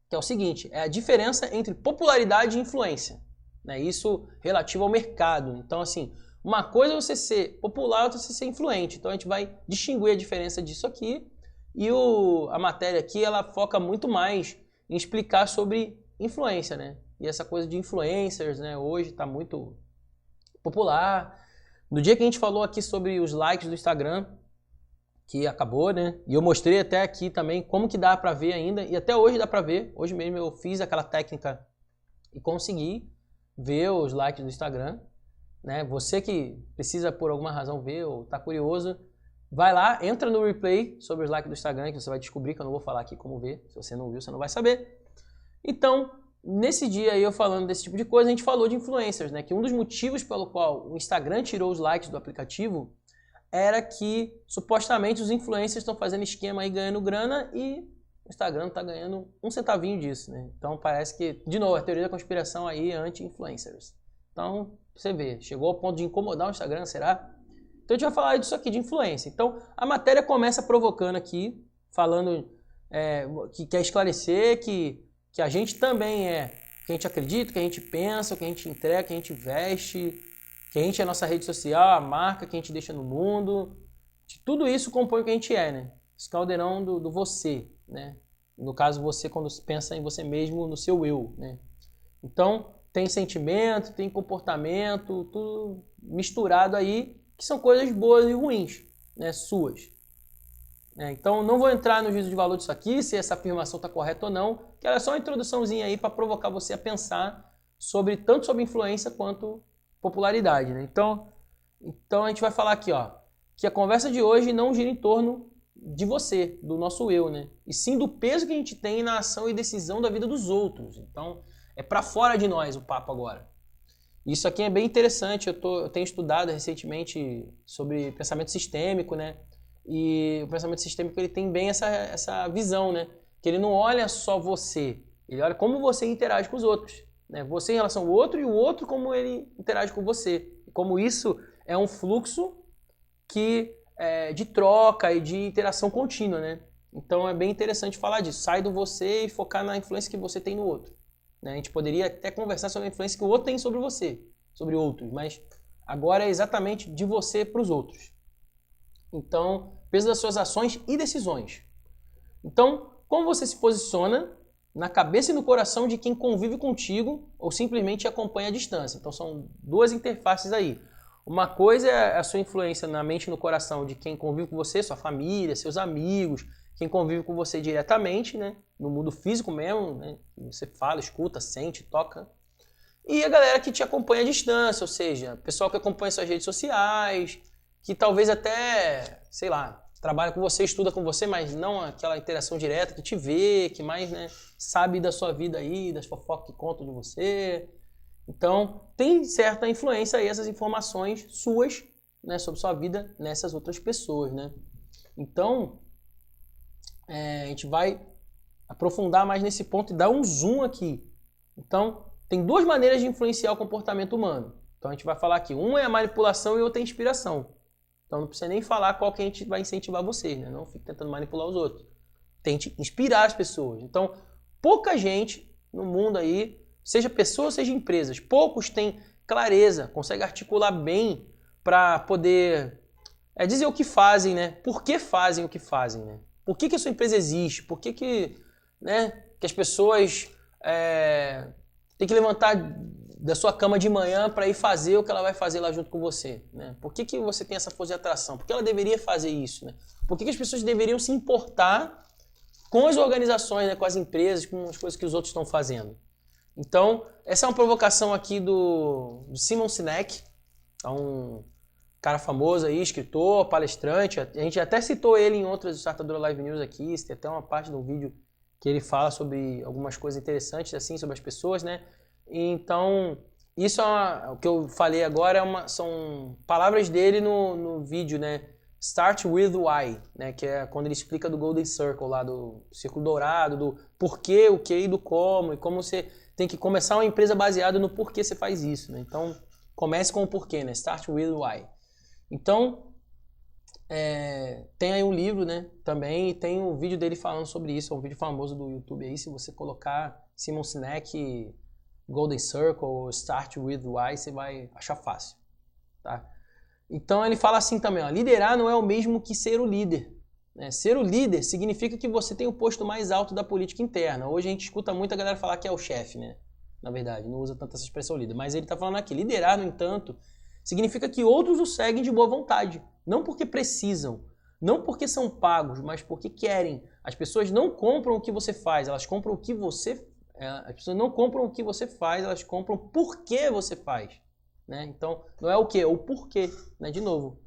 que é o seguinte, é a diferença entre popularidade e influência, né? Isso relativo ao mercado. Então, assim, uma coisa é você ser popular, outra é você ser influente. Então, a gente vai distinguir a diferença disso aqui. E a matéria aqui, ela foca muito mais em explicar sobre influência, né? E essa coisa de influencers, né? Hoje está muito popular. No dia que a gente falou aqui sobre os likes do Instagram, que acabou, né? E eu mostrei até aqui também como que dá pra ver ainda, e até hoje dá pra ver. Hoje mesmo eu fiz aquela técnica e consegui ver os likes do Instagram, né? Você que precisa por alguma razão ver ou tá curioso, vai lá, entra no replay sobre os likes do Instagram, que você vai descobrir, que eu não vou falar aqui como ver. Se você não viu, você não vai saber. Então, nesse dia aí eu falando desse tipo de coisa, a gente falou de influencers, né? Que um dos motivos pelo qual o Instagram tirou os likes do aplicativo era que supostamente os influencers estão fazendo esquema aí ganhando grana e o Instagram não está ganhando um centavinho disso, né? Então parece que, de novo, a teoria da conspiração aí é anti-influencers. Então, você vê, chegou ao ponto de incomodar o Instagram, será? Então a gente vai falar disso aqui, de influência. Então a matéria começa provocando aqui, falando que quer esclarecer que a gente também é o que a gente acredita, o que a gente pensa, o que a gente entrega, o que a gente veste, que a gente é a nossa rede social, a marca que a gente deixa no mundo. Tudo isso compõe o que a gente é, né? Esse caldeirão do você, né? No caso, você quando pensa em você mesmo, no seu eu, né? Então, tem sentimento, tem comportamento, tudo misturado aí, que são coisas boas e ruins, né? Suas. Então, não vou entrar no juízo de valor disso aqui, se essa afirmação está correta ou não, que ela é só uma introduçãozinha aí para provocar você a pensar tanto sobre influência quanto popularidade, né? Então a gente vai falar aqui, ó, que a conversa de hoje não gira em torno de você, do nosso eu, né? E sim do peso que a gente tem na ação e decisão da vida dos outros. Então, é para fora de nós o papo agora. Isso aqui é bem interessante, eu tenho estudado recentemente sobre pensamento sistêmico, né? E o pensamento sistêmico ele tem bem essa visão, né? Que ele não olha só você, ele olha como você interage com os outros. Né? Você em relação ao outro e o outro como ele interage com você. E como isso é um fluxo de troca e de interação contínua, né? Então é bem interessante falar disso. Sai do você e focar na influência que você tem no outro. Né? A gente poderia até conversar sobre a influência que o outro tem sobre você, sobre outros, mas agora é exatamente de você para os outros. Então, peso das suas ações e decisões. Então, como você se posiciona na cabeça e no coração de quem convive contigo ou simplesmente acompanha à distância. Então são duas interfaces aí. Uma coisa é a sua influência na mente e no coração de quem convive com você, sua família, seus amigos, quem convive com você diretamente, né? No mundo físico mesmo, né? Você fala, escuta, sente, toca. E a galera que te acompanha à distância, ou seja, o pessoal que acompanha suas redes sociais, que talvez até, sei lá, trabalha com você, estuda com você, mas não aquela interação direta, que te vê, que mais, né, sabe da sua vida aí, das fofocas que contam de você. Então, tem certa influência aí, essas informações suas, né, sobre sua vida nessas outras pessoas, né. Então, a gente vai aprofundar mais nesse ponto e dar um zoom aqui. Então, tem duas maneiras de influenciar o comportamento humano. Então, a gente vai falar aqui. Um é a manipulação e outra é a inspiração. Então não precisa nem falar qual que a gente vai incentivar vocês, né? Não fique tentando manipular os outros. Tente inspirar as pessoas. Então, pouca gente no mundo aí, seja pessoas, seja empresas, poucos têm clareza, conseguem articular bem para poder dizer o que fazem, né? Por que fazem o que fazem, né? Por que a sua empresa existe? Por que as pessoas têm que levantar da sua cama de manhã para ir fazer o que ela vai fazer lá junto com você, né? Por que você tem essa força de atração? Por que ela deveria fazer isso, né? Por que as pessoas deveriam se importar com as organizações, né, com as empresas, com as coisas que os outros estão fazendo? Então, essa é uma provocação aqui do Simon Sinek, é um cara famoso aí, escritor, palestrante, a gente até citou ele em outras Startadora Live News aqui, tem até uma parte do vídeo que ele fala sobre algumas coisas interessantes, assim, sobre as pessoas, né? Então, isso o que eu falei agora são palavras dele no vídeo, né? Start with why, né? Que é quando ele explica do Golden Circle lá, do Círculo Dourado, do porquê, o que e do como, e como você tem que começar uma empresa baseada no porquê você faz isso, né? Então, comece com o porquê, né? Start with why. Então, tem aí um livro, né, também, e tem um vídeo dele falando sobre isso, é um vídeo famoso do YouTube aí, se você colocar Simon Sinek, Golden Circle, Start with Why, você vai achar fácil, tá? Então ele fala assim também, ó, liderar não é o mesmo que ser o líder, né? Ser o líder significa que você tem o posto mais alto da política interna. Hoje a gente escuta muita galera falar que é o chefe, né? Na verdade, não usa tanto essa expressão líder, mas ele está falando aqui, liderar, no entanto, significa que outros o seguem de boa vontade. Não porque precisam, não porque são pagos, mas porque querem. As pessoas não compram o que você faz, elas compram o que você... As pessoas não compram o que você faz, elas compram por que você faz. Né? Então, não é o que, é o porquê. Né? De novo,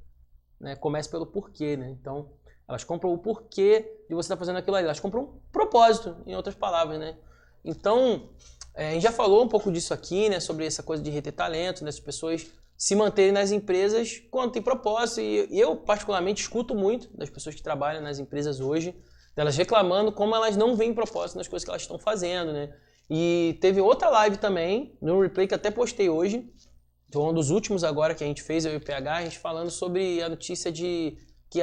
né? Comece pelo porquê. Né? Então, elas compram o porquê de você estar fazendo aquilo ali. Elas compram propósito, em outras palavras. Né? Então, a gente já falou um pouco disso aqui, né? Sobre essa coisa de reter talento, né? As pessoas se manterem nas empresas quando tem propósito. E eu, particularmente, escuto muito das pessoas que trabalham nas empresas hoje, delas reclamando como elas não veem propósito nas coisas que elas estão fazendo, né? E teve outra live também, no replay, que até postei hoje, foi um dos últimos agora que a gente fez, eu e o PH, a gente falando sobre a notícia de que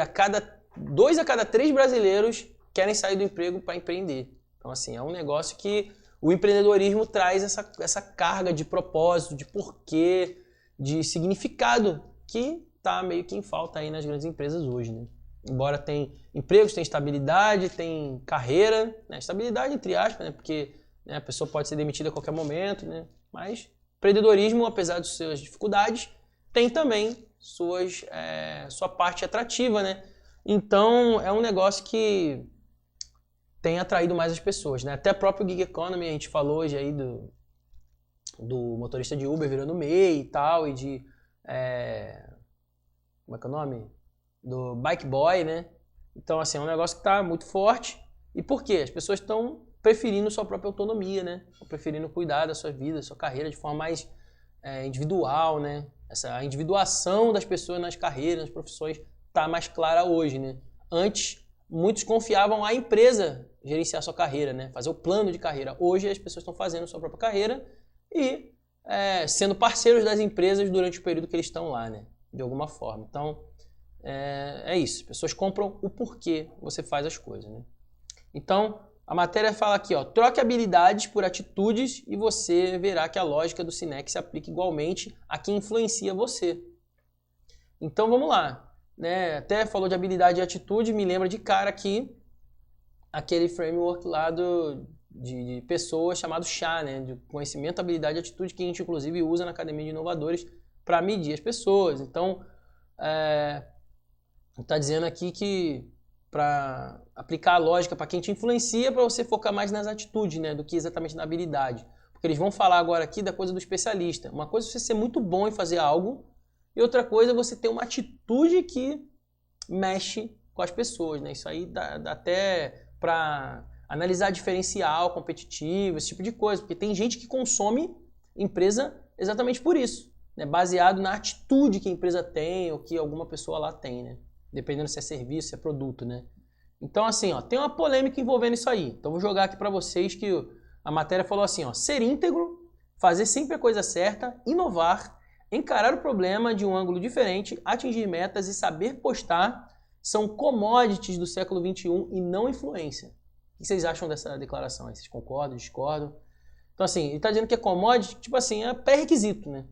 2 a cada 3 brasileiros querem sair do emprego para empreender. Então, assim, é um negócio que o empreendedorismo traz essa carga de propósito, de porquê, de significado que está meio que em falta aí nas grandes empresas hoje, né? Embora tem empregos, tem estabilidade, tem carreira, né? Estabilidade entre aspas, né? Porque, né, a pessoa pode ser demitida a qualquer momento, né? Mas empreendedorismo, apesar de suas dificuldades, tem também sua parte atrativa, né? Então é um negócio que tem atraído mais as pessoas, né? Até o próprio Gig Economy, a gente falou hoje aí do motorista de Uber virando MEI e tal, e de... como é que é o nome? Do Bike Boy, né? Então, assim, é um negócio que está muito forte. E por quê? As pessoas estão preferindo sua própria autonomia, né? Estão preferindo cuidar da sua vida, da sua carreira de forma mais individual, né? A individuação das pessoas nas carreiras, nas profissões, está mais clara hoje, né? Antes, muitos confiavam à empresa gerenciar sua carreira, né? Fazer o plano de carreira. Hoje, as pessoas estão fazendo sua própria carreira e sendo parceiros das empresas durante o período que eles estão lá, né? De alguma forma. Então, é isso. As pessoas compram o porquê você faz as coisas, né? Então, a matéria fala aqui, ó, troque habilidades por atitudes e você verá que a lógica do Sinek se aplica igualmente a quem influencia você. Então, vamos lá. Né? Até falou de habilidade e atitude, me lembra de cara aqui aquele framework lá de pessoas chamado CHA, né? De conhecimento, habilidade e atitude, que a gente inclusive usa na Academia de Inovadores para medir as pessoas. Então, está dizendo aqui que para aplicar a lógica para quem te influencia, para você focar mais nas atitudes, né, do que exatamente na habilidade. Porque eles vão falar agora aqui da coisa do especialista. Uma coisa é você ser muito bom em fazer algo, e outra coisa é você ter uma atitude que mexe com as pessoas, né? Isso aí dá até para analisar diferencial, competitivo, esse tipo de coisa. Porque tem gente que consome empresa exatamente por isso, né? Baseado na atitude que a empresa tem ou que alguma pessoa lá tem, né? Dependendo se é serviço, se é produto, né? Então, assim, ó, tem uma polêmica envolvendo isso aí. Então, vou jogar aqui para vocês que a matéria falou assim, ó, ser íntegro, fazer sempre a coisa certa, inovar, encarar o problema de um ângulo diferente, atingir metas e saber postar são commodities do século XXI e não influência. O que vocês acham dessa declaração? Vocês concordam, discordam? Então, assim, ele está dizendo que é commodity, tipo assim, é pré-requisito, né?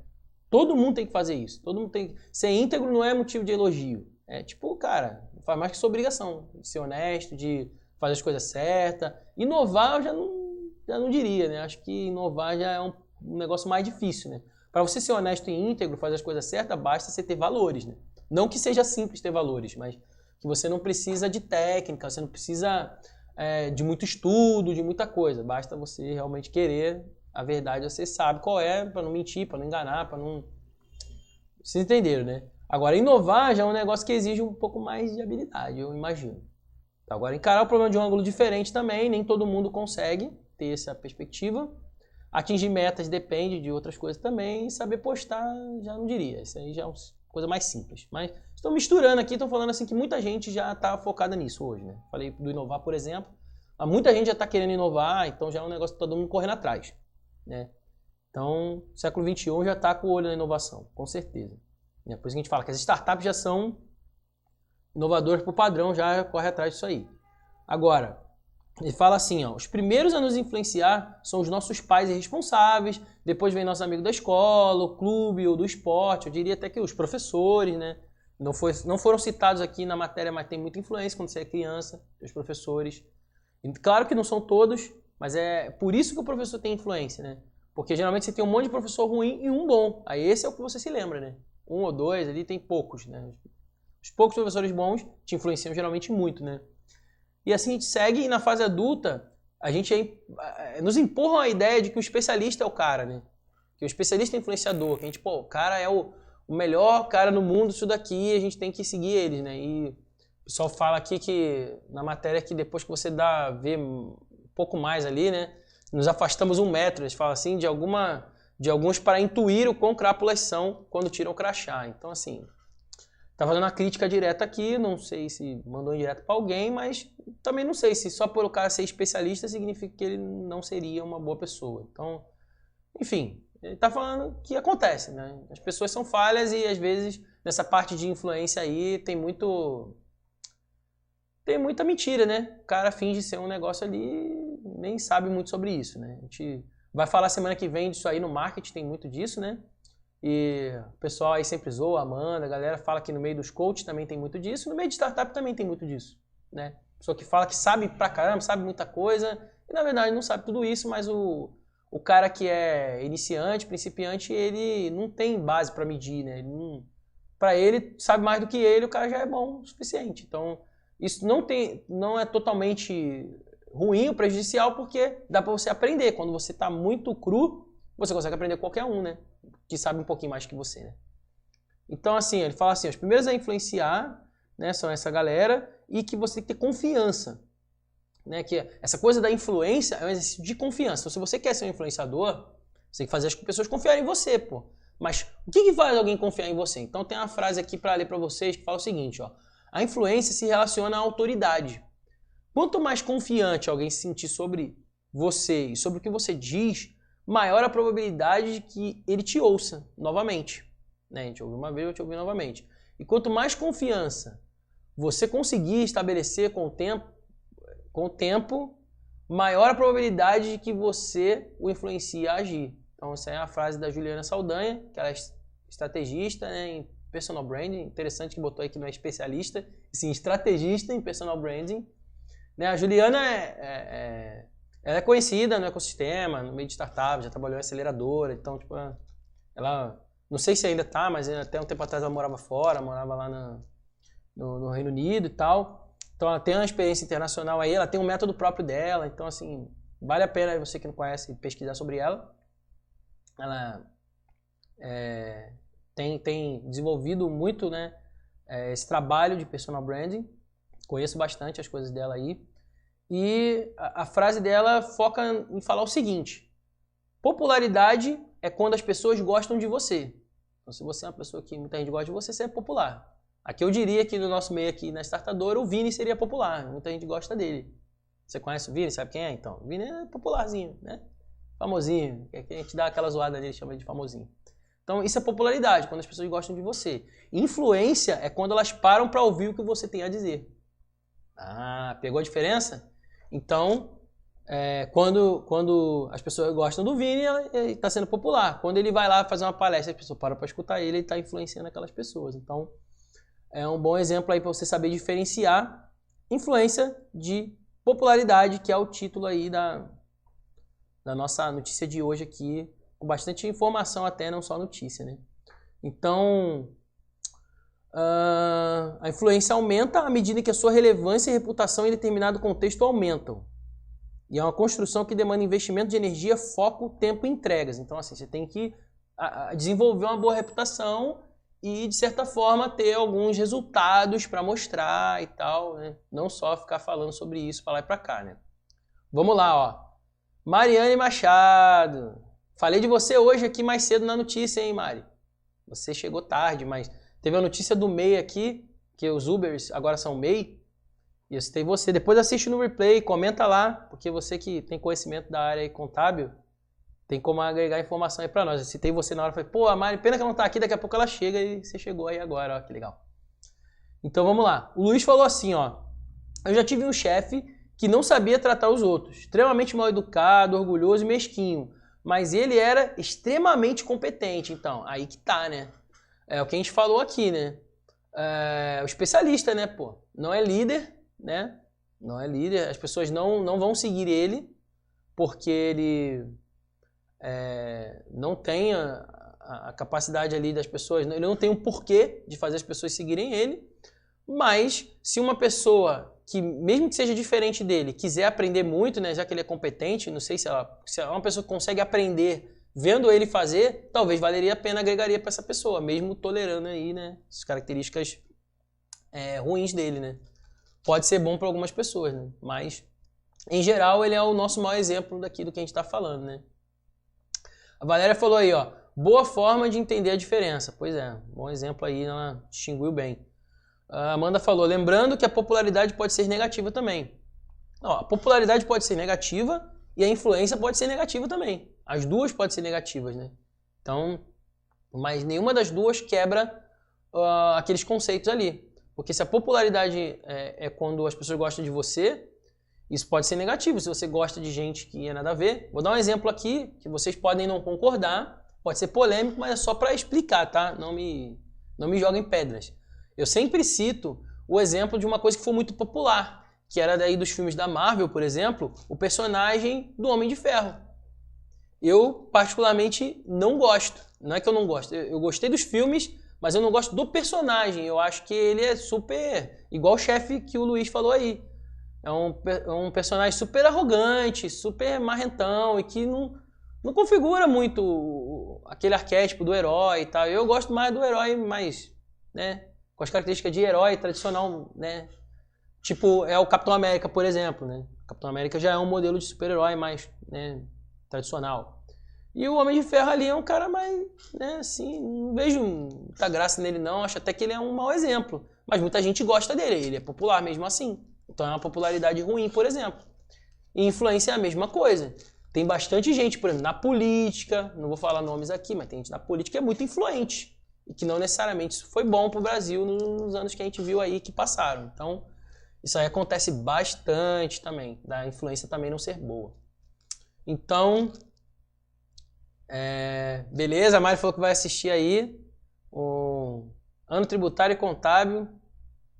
Todo mundo tem que fazer isso. Todo mundo tem. Ser íntegro não é motivo de elogio. É tipo, cara, faz mais que sua obrigação. De ser honesto, de fazer as coisas certas. Inovar eu já não diria, né? Acho que inovar já é um negócio mais difícil, né? Para você ser honesto e íntegro, fazer as coisas certas, basta você ter valores, né? Não que seja simples ter valores, mas que você não precisa de técnica, você não precisa de muito estudo, de muita coisa. Basta você realmente querer a verdade, você sabe qual é, para não mentir, para não enganar, para não... Vocês entenderam, né? Agora, inovar já é um negócio que exige um pouco mais de habilidade, eu imagino. Agora, encarar o problema de um ângulo diferente também, nem todo mundo consegue ter essa perspectiva. Atingir metas depende de outras coisas também, e saber postar, já não diria. Isso aí já é uma coisa mais simples. Mas estão misturando aqui, estão falando assim que muita gente já está focada nisso hoje, né? Falei do inovar, por exemplo. Muita gente já está querendo inovar, então já é um negócio que está todo mundo correndo atrás, né? Então, o século XXI já está com o olho na inovação, com certeza. Por isso que a gente fala que as startups já são inovador por padrão já corre atrás disso aí. Agora, ele fala assim, ó, os primeiros a nos influenciar são os nossos pais responsáveis, depois vem nosso amigo da escola, o clube ou do esporte, eu diria até que os professores, né? Não foram citados aqui na matéria, mas tem muita influência quando você é criança, os professores. E claro que não são todos, mas é por isso que o professor tem influência, né? Porque geralmente você tem um monte de professor ruim e um bom. Aí esse é o que você se lembra, né? Um ou dois, ali tem poucos, né? Os poucos professores bons te influenciam geralmente muito, né? E assim a gente segue e na fase adulta, a gente nos empurram a ideia de que o especialista é o cara, né? Que o especialista é influenciador, que a gente, pô, o cara é o melhor cara no mundo, isso daqui, a gente tem que seguir eles, né? E o pessoal fala aqui que, na matéria, que depois que você vê um pouco mais ali, né? Nos afastamos 1 metro, eles falam assim, de alguns para intuir o quão crápulas são quando tiram o crachá. Então, assim, tá fazendo uma crítica direta aqui, não sei se mandou indireto para alguém, mas também não sei se só por o cara ser especialista significa que ele não seria uma boa pessoa. Então, enfim, ele tá falando que acontece, né? As pessoas são falhas e às vezes nessa parte de influência aí tem muita mentira, né? O cara finge ser um negócio ali, nem sabe muito sobre isso, né? A gente vai falar semana que vem disso aí no marketing, tem muito disso, né? E o pessoal aí sempre zoa, Amanda, a galera fala que no meio dos coaches também tem muito disso, no meio de startup também tem muito disso, né? Pessoa que fala que sabe pra caramba, sabe muita coisa, e na verdade não sabe tudo isso, mas o cara que é iniciante, principiante, ele não tem base pra medir, né? Pra ele, sabe mais do que ele, o cara já é bom o suficiente. Então, isso não é totalmente ruim ou prejudicial, porque dá pra você aprender. Quando você tá muito cru, você consegue aprender com qualquer um, né? Que sabe um pouquinho mais que você, né? Então, assim, ele fala assim, os primeiros a influenciar, né, são essa galera, e que você tem que ter confiança, né? Que essa coisa da influência é um exercício de confiança. Então, se você quer ser um influenciador, você tem que fazer as pessoas confiarem em você, pô. Mas o que faz alguém confiar em você? Então, tem uma frase aqui para ler para vocês que fala o seguinte, ó. A influência se relaciona à autoridade. Quanto mais confiante alguém se sentir sobre você e sobre o que você diz, maior a probabilidade de que ele te ouça novamente. Né? A gente ouviu uma vez, eu vou te ouvir novamente. E quanto mais confiança você conseguir estabelecer com o tempo, maior a probabilidade de que você o influencie a agir. Então, essa é a frase da Juliana Saldanha, que ela é estrategista, né, em personal branding. Interessante que botou aí que não é especialista, sim, estrategista em personal branding. Né, a Juliana ela é conhecida no ecossistema, no meio de startups, já trabalhou em aceleradora, então, tipo, ela, não sei se ainda tá, mas até um tempo atrás ela morava fora, morava lá no Reino Unido e tal. Então ela tem uma experiência internacional aí, ela tem um método próprio dela, então, assim, vale a pena você que não conhece pesquisar sobre ela. Ela tem desenvolvido muito, né, esse trabalho de personal branding, conheço bastante as coisas dela aí. E a frase dela foca em falar o seguinte: popularidade é quando as pessoas gostam de você. Então, se você é uma pessoa que muita gente gosta de você, você é popular. Aqui eu diria que no nosso meio aqui na Startadora, o Vini seria popular. Muita gente gosta dele. Você conhece o Vini? Sabe quem é? Então, o Vini é popularzinho, né? Famosinho. Que a gente dá aquela zoada nele, chama ele de famosinho. Então, isso é popularidade, quando as pessoas gostam de você. Influência é quando elas param para ouvir o que você tem a dizer. Ah, pegou a diferença? Então, quando as pessoas gostam do Vini, ele está sendo popular. Quando ele vai lá fazer uma palestra, as pessoas param para escutar ele está influenciando aquelas pessoas. Então, é um bom exemplo aí para você saber diferenciar influência de popularidade, que é o título aí da nossa notícia de hoje aqui, com bastante informação até, não só notícia, né? Então, a influência aumenta à medida que a sua relevância e reputação em determinado contexto aumentam. E é uma construção que demanda investimento de energia, foco, tempo e entregas. Então, assim, você tem que desenvolver uma boa reputação e, de certa forma, ter alguns resultados para mostrar e tal, né? Não só ficar falando sobre isso para lá e para cá, né? Vamos lá, ó. Mariane Machado. Falei de você hoje aqui mais cedo na notícia, hein, Mari? Você chegou tarde, mas teve a notícia do MEI aqui, que os Ubers agora são MEI. E eu citei você. Depois assiste no replay, comenta lá, porque você que tem conhecimento da área contábil, tem como agregar informação aí pra nós. Eu citei você na hora, falei, pô, a Mari, pena que ela não tá aqui, daqui a pouco ela chega e você chegou aí agora, ó, que legal. Então vamos lá. O Luiz falou assim, ó. Eu já tive um chefe que não sabia tratar os outros, extremamente mal educado, orgulhoso e mesquinho, mas ele era extremamente competente. Então, aí que tá, né? É o que a gente falou aqui, né? O especialista, né, pô? Não é líder, né? Não é líder. As pessoas não vão seguir ele porque ele não tem a capacidade ali das pessoas, ele não tem um porquê de fazer as pessoas seguirem ele, mas se uma pessoa que, mesmo que seja diferente dele, quiser aprender muito, né, já que ele é competente, não sei se é uma pessoa que consegue aprender vendo ele fazer, talvez valeria a pena, agregaria para essa pessoa, mesmo tolerando aí, né, as características ruins dele, né. Pode ser bom para algumas pessoas, né, mas em geral ele é o nosso maior exemplo daqui do que a gente está falando, né. A Valéria falou aí, ó, boa forma de entender a diferença. Pois é, bom exemplo aí, ela distinguiu bem. A Amanda falou, lembrando que a popularidade pode ser negativa também. Não, a popularidade pode ser negativa e a influência pode ser negativa também. As duas podem ser negativas, né? Então, mas nenhuma das duas quebra aqueles conceitos ali. Porque se a popularidade é quando as pessoas gostam de você, isso pode ser negativo. Se você gosta de gente que é nada a ver. Vou dar um exemplo aqui, que vocês podem não concordar, pode ser polêmico, mas é só para explicar, tá? Não me joguem pedras. Eu sempre cito o exemplo de uma coisa que foi muito popular, que era daí dos filmes da Marvel, por exemplo, o personagem do Homem de Ferro. Eu, particularmente, não gosto. Não é que eu não gosto. Eu gostei dos filmes, mas eu não gosto do personagem. Eu acho que ele é super... igual o chefe que o Luiz falou aí. É um personagem super arrogante, super marrentão e que não configura muito aquele arquétipo do herói e tal. Eu gosto mais do herói mais, né, com as características de herói tradicional, né? Tipo, é o Capitão América, por exemplo, né? O Capitão América já é um modelo de super-herói mais, né, tradicional. E o Homem de Ferro ali é um cara mais, né, assim, não vejo muita graça nele não, acho até que ele é um mau exemplo. Mas muita gente gosta dele, ele é popular mesmo assim. Então é uma popularidade ruim, por exemplo. E influência é a mesma coisa. Tem bastante gente, por exemplo, na política, não vou falar nomes aqui, mas tem gente na política que é muito influente. E que não necessariamente isso foi bom para o Brasil nos anos que a gente viu aí que passaram. Então, isso aí acontece bastante também, da influência também não ser boa. Então, beleza, a Mari falou que vai assistir aí o Ano Tributário e Contábil.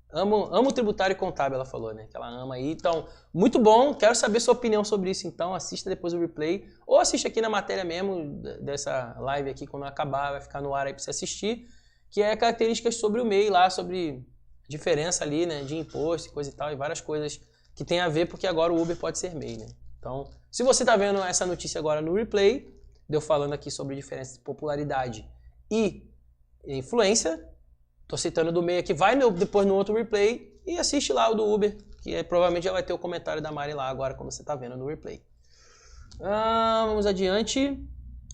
Amo tributário e contábil, ela falou, né? Que ela ama aí. Então, muito bom. Quero saber sua opinião sobre isso, então. Assista depois o replay. Ou assiste aqui na matéria mesmo dessa live aqui, quando acabar, vai ficar no ar aí pra você assistir. Que é características sobre o MEI lá, sobre diferença ali, né? De imposto e coisa e tal. E várias coisas que tem a ver, porque agora o Uber pode ser MEI, né? Então, se você tá vendo essa notícia agora no replay, deu falando aqui sobre diferença de popularidade e influência, tô citando do MEI aqui, vai depois no outro replay e assiste lá o do Uber, que provavelmente já vai ter o comentário da Mari lá agora, quando você tá vendo no replay. Vamos adiante.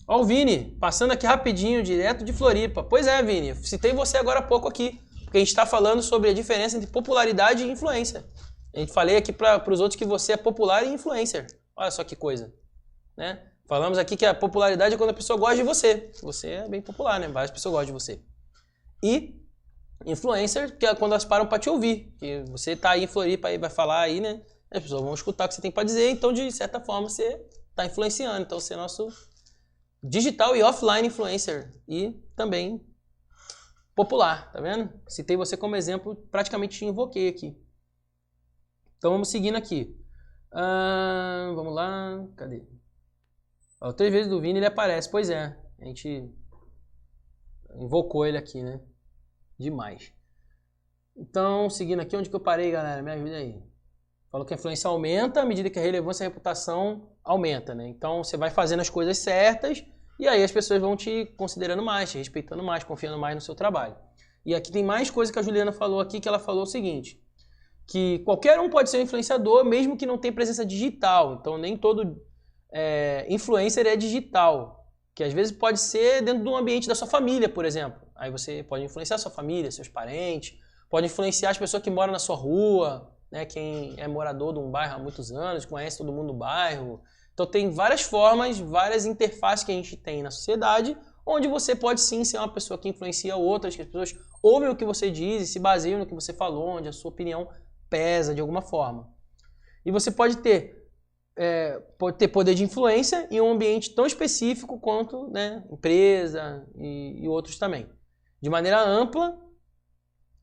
Ó o Vini, passando aqui rapidinho, direto de Floripa. Pois é, Vini, citei você agora há pouco aqui, porque a gente tá falando sobre a diferença entre popularidade e influência. A gente falei aqui para os outros que você é popular e influencer. Olha só que coisa, né? Falamos aqui que a popularidade é quando a pessoa gosta de você. Você é bem popular, né? Várias pessoas gostam de você. E influencer, que é quando elas param para te ouvir. Que você tá aí em Floripa e vai falar aí, né? As pessoas vão escutar o que você tem para dizer, então de certa forma você tá influenciando. Então você é nosso digital e offline influencer e também popular, tá vendo? Citei você como exemplo, praticamente te invoquei aqui. Então vamos seguindo aqui. Vamos lá, cadê? 3 vezes do Vini ele aparece, pois é. A gente invocou ele aqui, né? Demais. Então, seguindo aqui, onde que eu parei, galera? Me ajuda aí. Falou que a influência aumenta à medida que a relevância e a reputação aumenta, né? Então, você vai fazendo as coisas certas e aí as pessoas vão te considerando mais, te respeitando mais, confiando mais no seu trabalho. E aqui tem mais coisa que a Juliana falou aqui, que ela falou o seguinte, que qualquer um pode ser um influenciador, mesmo que não tenha presença digital. Então, nem todo influencer é digital, que às vezes pode ser dentro de um ambiente da sua família, por exemplo. Aí você pode influenciar sua família, seus parentes, pode influenciar as pessoas que moram na sua rua, né? Quem é morador de um bairro há muitos anos, conhece todo mundo do bairro. Então tem várias formas, várias interfaces que a gente tem na sociedade, onde você pode sim ser uma pessoa que influencia outras, que as pessoas ouvem o que você diz e se baseiam no que você falou, onde a sua opinião pesa de alguma forma. E você pode ter poder de influência em um ambiente tão específico quanto, né, empresa e outros também. De maneira ampla,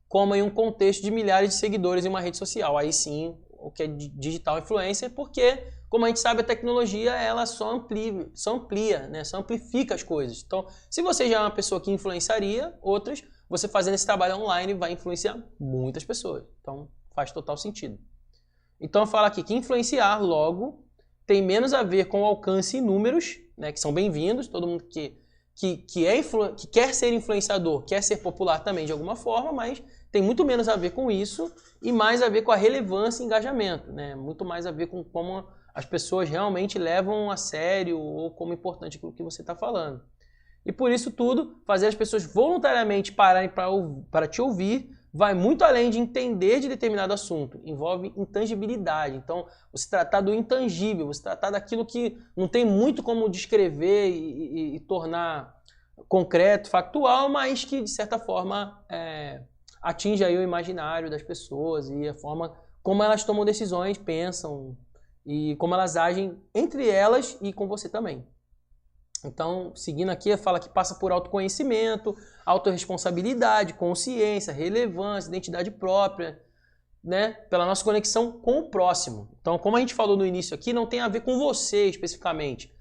como em um contexto de milhares de seguidores em uma rede social. Aí sim, o que é digital influencer, porque, como a gente sabe, a tecnologia ela só amplia, né, só amplifica as coisas. Então, se você já é uma pessoa que influenciaria outras, você fazendo esse trabalho online vai influenciar muitas pessoas. Então, faz total sentido. Então, fala aqui que influenciar, logo, tem menos a ver com alcance e números, né, que são bem-vindos, todo mundo que quer ser influenciador, quer ser popular também de alguma forma, mas tem muito menos a ver com isso e mais a ver com a relevância e engajamento, né? Muito mais a ver com como as pessoas realmente levam a sério ou como importante aquilo que você está falando. E por isso tudo, fazer as pessoas voluntariamente pararem para te ouvir vai muito além de entender de determinado assunto, envolve intangibilidade. Então, você tratar do intangível, você tratar daquilo que não tem muito como descrever e tornar concreto, factual, mas que, de certa forma, atinge aí o imaginário das pessoas e a forma como elas tomam decisões, pensam e como elas agem entre elas e com você também. Então, seguindo aqui, fala que passa por autoconhecimento, autorresponsabilidade, consciência, relevância, identidade própria, né? Pela nossa conexão com o próximo. Então, como a gente falou no início aqui, não tem a ver com você especificamente,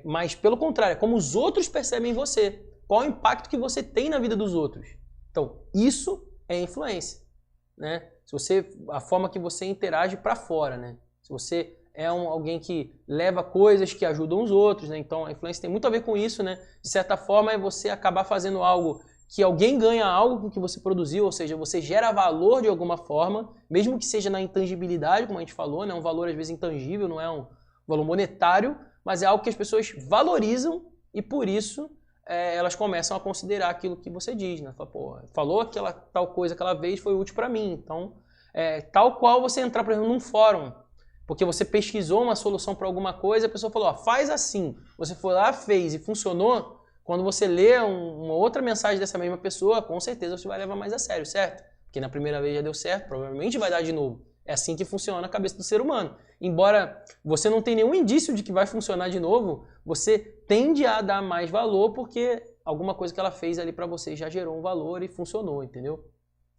mas pelo contrário, é como os outros percebem você, qual o impacto que você tem na vida dos outros. Então, isso é influência, né? A forma que você interage para fora, né? Se você alguém que leva coisas que ajudam os outros, né? Então a influência tem muito a ver com isso, né? De certa forma é você acabar fazendo algo que alguém ganha algo com o que você produziu, ou seja, você gera valor de alguma forma, mesmo que seja na intangibilidade, como a gente falou, né? Um valor às vezes intangível, não é um valor monetário, mas é algo que as pessoas valorizam e por isso elas começam a considerar aquilo que você diz, né? Fala, pô, falou aquela tal coisa aquela vez, foi útil para mim. Então, tal qual você entrar, por exemplo, num fórum, porque você pesquisou uma solução para alguma coisa, a pessoa falou, ó, faz assim. Você foi lá, fez e funcionou. Quando você lê uma outra mensagem dessa mesma pessoa, com certeza você vai levar mais a sério, certo? Porque na primeira vez já deu certo, provavelmente vai dar de novo. É assim que funciona a cabeça do ser humano. Embora você não tenha nenhum indício de que vai funcionar de novo, você tende a dar mais valor porque alguma coisa que ela fez ali para você já gerou um valor e funcionou, entendeu?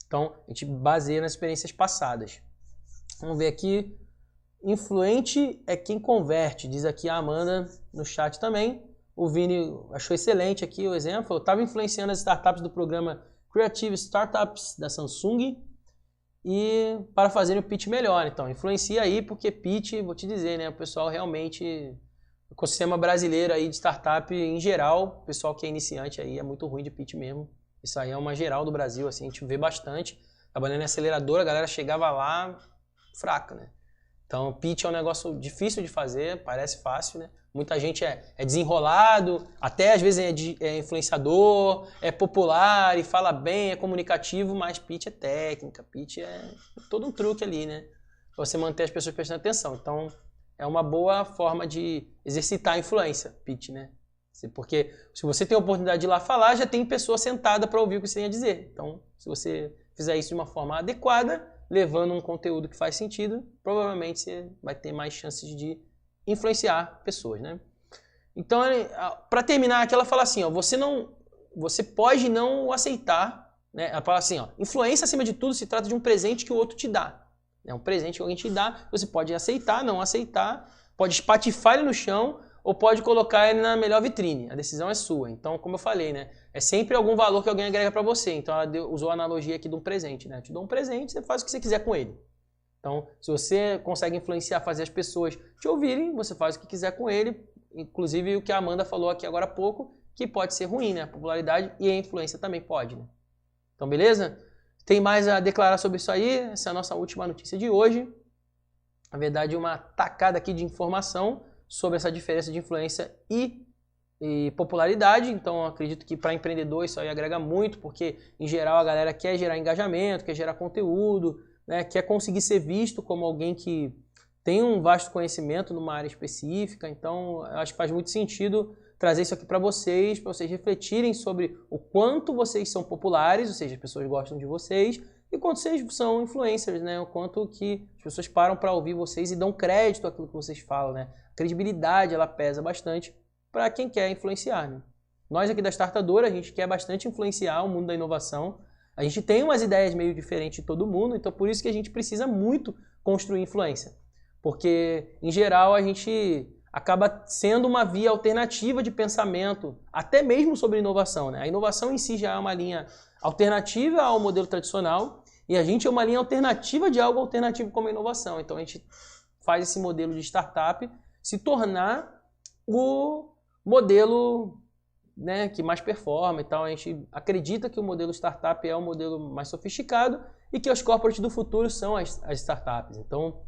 Então, a gente baseia nas experiências passadas. Vamos ver aqui. Influente é quem converte, diz aqui a Amanda no chat também. O Vini achou excelente aqui o exemplo. Eu estava influenciando as startups do programa Creative Startups da Samsung e para fazerem o pitch melhor. Então, influencia aí porque pitch, vou te dizer, né? O pessoal realmente, o ecossistema brasileiro aí de startup em geral, o pessoal que é iniciante aí é muito ruim de pitch mesmo. Isso aí é uma geral do Brasil, assim, a gente vê bastante. Trabalhando em aceleradora, a galera chegava lá fraca, né? Então, pitch é um negócio difícil de fazer, parece fácil, né? Muita gente é desenrolado, até às vezes é influenciador, é popular e fala bem, é comunicativo, mas pitch é técnica, pitch é todo um truque ali, né? Pra você manter as pessoas prestando atenção. Então, é uma boa forma de exercitar a influência, pitch, né? Porque se você tem a oportunidade de ir lá falar, já tem pessoa sentada para ouvir o que você tem a dizer. Então, se você fizer isso de uma forma adequada, levando um conteúdo que faz sentido, provavelmente você vai ter mais chances de influenciar pessoas, né? Então, para terminar aqui, ela fala assim, ó, você pode não aceitar, né? Ela fala assim, ó, influência acima de tudo se trata de um presente que o outro te dá. É um presente que alguém te dá, você pode aceitar, não aceitar, pode espatifar ele no chão ou pode colocar ele na melhor vitrine. A decisão é sua. Então, como eu falei, né? É sempre algum valor que alguém agrega para você. Então, ela usou a analogia aqui de um presente, né? Eu te dou um presente, você faz o que você quiser com ele. Então, se você consegue influenciar, fazer as pessoas te ouvirem, você faz o que quiser com ele. Inclusive, o que a Amanda falou aqui agora há pouco, que pode ser ruim, né? A popularidade e a influência também pode, né? Então, beleza? Tem mais a declarar sobre isso aí? Essa é a nossa última notícia de hoje. Na verdade, uma tacada aqui de informação sobre essa diferença de influência e popularidade. Então, acredito que para empreendedor isso aí agrega muito, porque, em geral, a galera quer gerar engajamento, quer gerar conteúdo, né? Quer conseguir ser visto como alguém que tem um vasto conhecimento numa área específica. Então, eu acho que faz muito sentido trazer isso aqui para vocês refletirem sobre o quanto vocês são populares, ou seja, as pessoas gostam de vocês, e quanto vocês são influencers, né? O quanto que as pessoas param para ouvir vocês e dão crédito àquilo que vocês falam, né? A credibilidade, ela pesa bastante para quem quer influenciar, né? Nós aqui da Startadora, a gente quer bastante influenciar o mundo da inovação. A gente tem umas ideias meio diferentes de todo mundo, então por isso que a gente precisa muito construir influência. Porque, em geral, a gente acaba sendo uma via alternativa de pensamento, até mesmo sobre inovação, né? A inovação em si já é uma linha alternativa ao modelo tradicional e a gente é uma linha alternativa de algo alternativo como a inovação. Então a gente faz esse modelo de startup se tornar o modelo, né, que mais performa e tal. A gente acredita que o modelo startup é o modelo mais sofisticado e que os corporates do futuro são as startups. Então,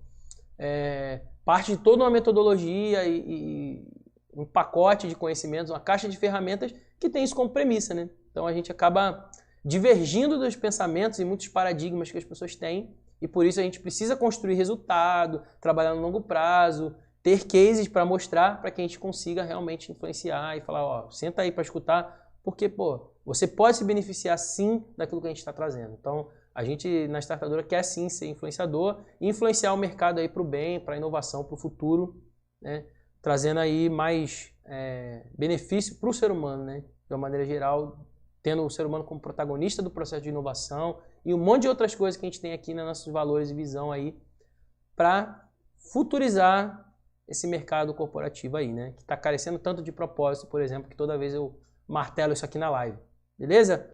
parte de toda uma metodologia e um pacote de conhecimentos, uma caixa de ferramentas que tem isso como premissa, né? Então a gente acaba divergindo dos pensamentos e muitos paradigmas que as pessoas têm e por isso a gente precisa construir resultado, trabalhar no longo prazo, ter cases para mostrar para que a gente consiga realmente influenciar e falar, ó, senta aí para escutar, porque, pô, você pode se beneficiar sim daquilo que a gente está trazendo. Então, a gente na Startadora quer sim ser influenciador e influenciar o mercado aí para o bem, para a inovação, para o futuro, né? Trazendo aí mais benefício para o ser humano, né? De uma maneira geral, tendo o ser humano como protagonista do processo de inovação e um monte de outras coisas que a gente tem aqui nos nossos valores e visão aí para futurizar esse mercado corporativo aí, né? Que está carecendo tanto de propósito, por exemplo, que toda vez eu martelo isso aqui na live. Beleza?